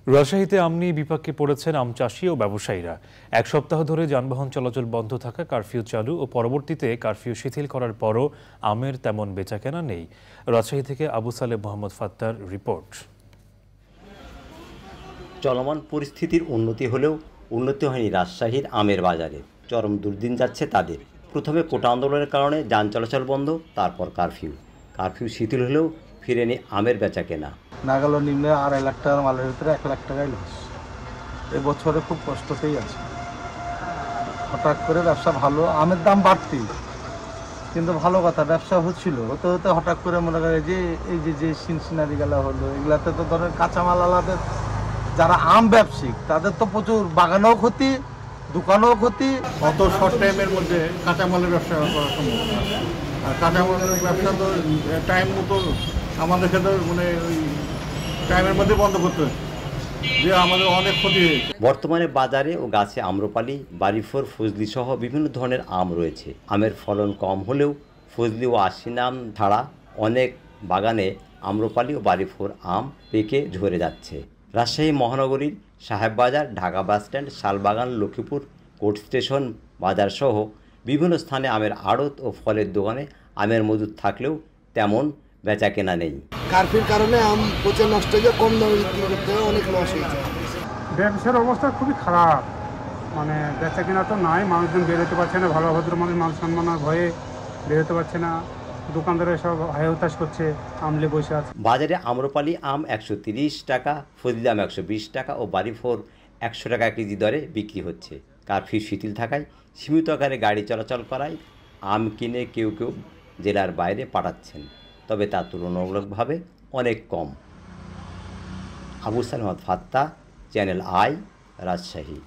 রাজশাহীতে আম নিয়ে বিপাকে পড়েছেন আম চাষি ও ব্যবসায়ীরা। এক সপ্তাহ ধরে যানবাহন চলাচল বন্ধ থাকা, কারফিউ চালু ও পরবর্তীতে কারফিউ শিথিল করার পরও আমের তেমন বেচাকেনা নেই। রাজশাহী থেকে আবু সালেহ মোহাম্মদ ফাত্তার রিপোর্ট। চলমান পরিস্থিতির উন্নতি হলেও উন্নতি হয়নি রাজশাহীর আমের বাজারে। চরম দুর্দিন যাচ্ছে তাদের। প্রথমে কোটা আন্দোলনের কারণে যান চলাচল বন্ধ, তারপর কারফিউ শিথিল হলেও ফিরেনি আমের বেচাকেনা। নাগালো নিম্নে 2.5 লাখ টাকার মালের ভিতরে 1 লাখ টাকাই লস। এবছরে খুব কষ্টতেই আছে। হঠাৎ করে ব্যবসা ভালো, আমের দাম বাড়তি, কিন্তু ভালো কথা ব্যবসা হচ্ছিল, হতে হতে হঠাৎ করে মনে করে যে এই যে সিনসিনারি গেলা হলো, এগুলাতে তো ধরেন কাঁচামাল আলাদের যারা আম ব্যবসায়িক তাদের তো প্রচুর বাগানেও ক্ষতি, দোকানেও ক্ষতি। অত শর্ট টাইমের মধ্যে কাঁচামালের ব্যবসা করা সম্ভব না। আর কাঁচামালের ব্যবসা তো টাইম মতো আমাদের ক্ষেত্রে মানে ওই টাইমের মধ্যে বন্ধ করতে হয়, যে আমাদের অনেক ক্ষতি হয়েছে। বর্তমানে বাজারে ও গাছে আম্রপালি, বাড়িফোর, ফজলি সহ বিভিন্ন ধরনের আম রয়েছে। আমের ফলন কম হলেও ফজলি ও আশিন আম ছাড়া অনেক বাগানে আম্রপালি ও বাড়িফোর আম পেকে ঝরে যাচ্ছে। রাজশাহী মহানগরীর Shahebbazar, Dhaka bus stand, Shalbagan, Lakshmipur, court station বাজারসহ বিভিন্ন স্থানে আমের আড়ত ও ফলের দোকানে আমের মজুদ থাকলেও তেমন বেচাকেনা নেই। কারফিউর কারণে আম পচে নষ্ট হয়ে কম দামে বিক্রি করতে হয়, অনেক লস হয়েছে। ব্যবসার অবস্থা খুবই খারাপ, মানে বেচা কেনা তো নাই, মানুষজন বেরোতে পারছে না, ভালো ভদ্র মানুষ মান সম্মানের ভয়ে বেরোতে পারছে না, দোকানদারে সব হায় হতাশ করছে, আমলে বসে আছে। বাজারে আম্রপালি আম 130 টাকা, ফজলি আম 120 টাকা ও বাড়িফোর 100 টাকা কেজি দরে বিক্রি হচ্ছে। কারফিউ শিথিল থাকায় সীমিত আকারে গাড়ি চলাচল করায় আম কিনে কেউ জেলার বাইরে পাঠাচ্ছেন, তবে তা তুলনামূলকভাবে অনেক কম। Abu Saleh Mohammad Fatta, channel I, Rajshahi.